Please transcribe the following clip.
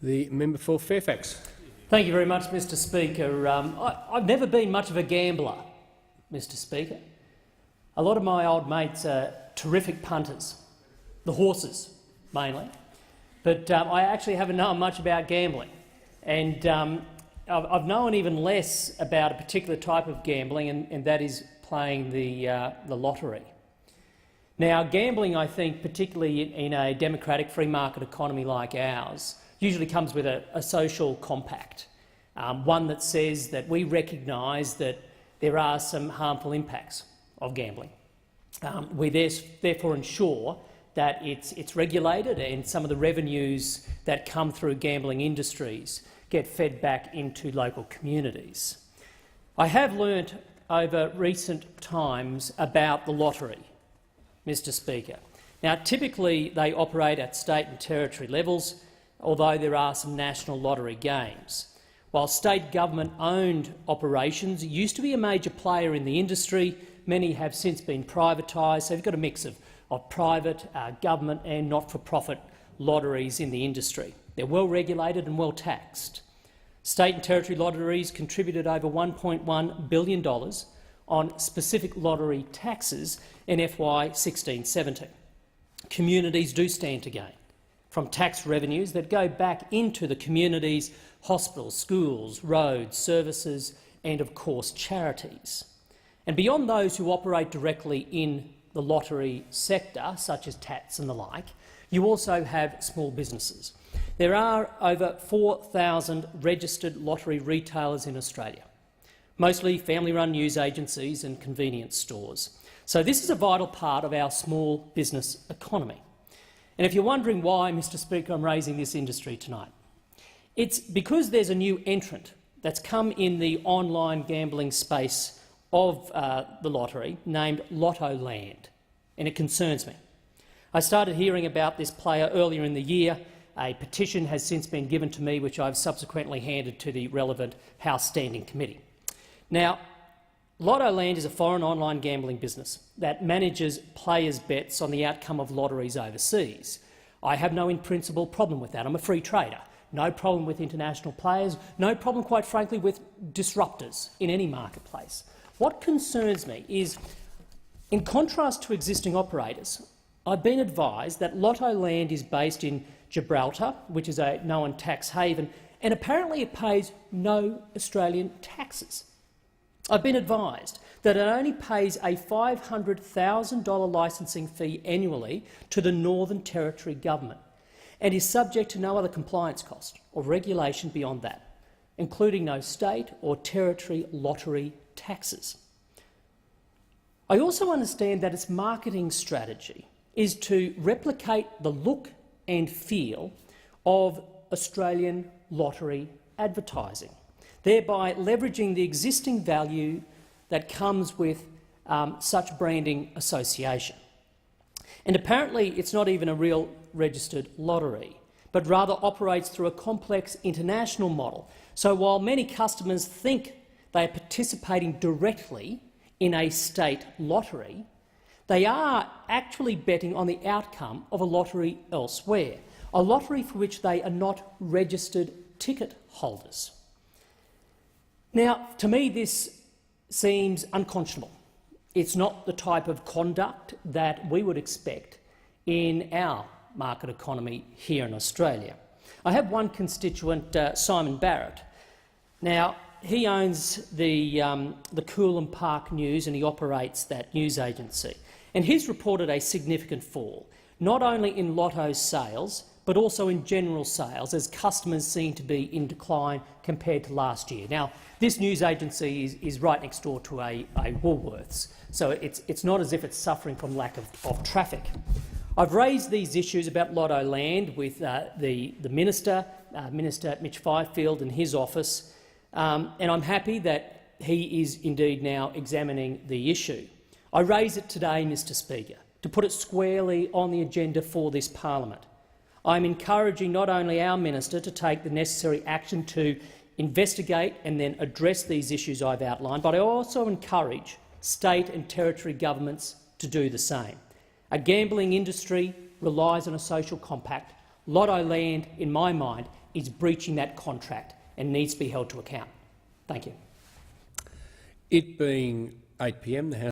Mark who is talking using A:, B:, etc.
A: The member for Fairfax.
B: Thank you very much, Mr Speaker. I've never been much of a gambler, Mr Speaker. A lot of my old mates are terrific punters, the horses mainly, but I actually haven't known much about gambling. And I've known even less about a particular type of gambling, and that is playing the lottery. Now, gambling, I think, particularly in a democratic free market economy like ours, usually comes with a social compact, one that says that we recognise that there are some harmful impacts of gambling. We therefore ensure that it's regulated and some of the revenues that come through gambling industries get fed back into local communities. I have learnt over recent times about the lottery, Mr Speaker. Now, typically they operate at state and territory levels, although there are some national lottery games. While state government-owned operations used to be a major player in the industry, many have since been privatised, so you've got a mix of private, government and not-for-profit lotteries in the industry. They're well regulated and well taxed. State and territory lotteries contributed over $1.1 billion on specific lottery taxes in FY 16-17. Communities do stand to gain from tax revenues that go back into the community's hospitals, schools, roads, services and, of course, charities. And beyond those who operate directly in the lottery sector, such as TATs and the like, you also have small businesses. There are over 4,000 registered lottery retailers in Australia, mostly family-run news agencies and convenience stores. So this is a vital part of our small business economy. And if you're wondering why, Mr Speaker, I'm raising this industry tonight, it's because there's a new entrant that's come in the online gambling space of the lottery named Lottoland, and it concerns me. I started hearing about this player earlier in the year. A petition has since been given to me, which I've subsequently handed to the relevant House Standing Committee. Now, Lottoland is a foreign online gambling business that manages players' bets on the outcome of lotteries overseas. I have no in-principle problem with that. I'm a free trader. No problem with international players, no problem, quite frankly, with disruptors in any marketplace. What concerns me is, in contrast to existing operators, I've been advised that Lottoland is based in Gibraltar, which is a known tax haven, and apparently it pays no Australian taxes. I've been advised that it only pays a $500,000 licensing fee annually to the Northern Territory government and is subject to no other compliance cost or regulation beyond that, including no state or territory lottery taxes. I also understand that its marketing strategy is to replicate the look and feel of Australian lottery advertising, thereby leveraging the existing value that comes with such branding association. And apparently it's not even a real registered lottery, but rather operates through a complex international model. So while many customers think they are participating directly in a state lottery, they are actually betting on the outcome of a lottery elsewhere, a lottery for which they are not registered ticket holders. Now, to me, this seems unconscionable. It's not the type of conduct that we would expect in our market economy here in Australia. I have one constituent, Simon Barrett. Now, he owns the Coolum Park News and he operates that news agency. And he's reported a significant fall, not only in lotto sales, but also in general sales, as customers seem to be in decline compared to last year. Now, this news agency is right next door to a Woolworths, so it's not as if it's suffering from lack of traffic. I've raised these issues about Lottoland with the Minister, Minister Mitch Fifield, and his office, and I'm happy that he is indeed now examining the issue. I raise it today, Mr Speaker, to put it squarely on the agenda for this parliament. I'm encouraging not only our minister to take the necessary action to investigate and then address these issues I've outlined, but I also encourage state and territory governments to do the same. A gambling industry relies on a social compact. Lottoland, in my mind, is breaching that contract and needs to be held to account. Thank you.
A: It being 8 p.m, the House